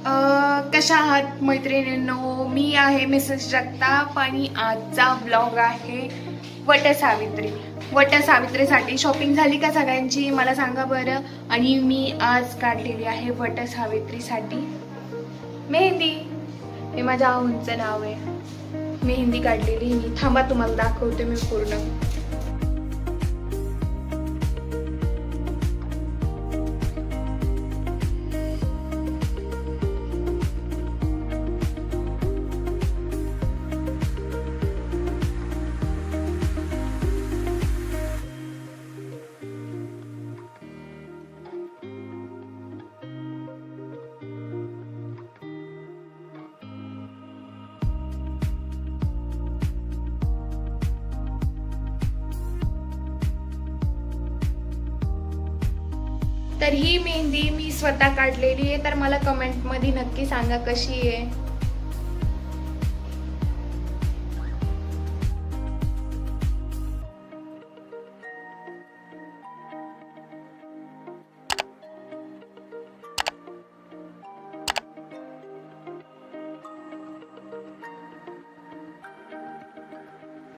कशा आहात मैत्रिणींनो? मी आहे मिसेस जगताप आणि आजचा ब्लॉग आहे वटसावित्रीसाठी शॉपिंग झाली का सगळ्यांची मला सांगा बरं. आणि मी आज काढलेली आहे वटसावित्रीसाठी मेहंदी. हे माझ्या आऊंचं नाव आहे. मेहंदी काढलेली मी. थांबा तुम्हाला दाखवते मी पूर्ण. तर ही मेहंदी मी स्वतः काढलेली आहे. तर मला कमेंट मध्ये नक्की सांगा कशी आहे.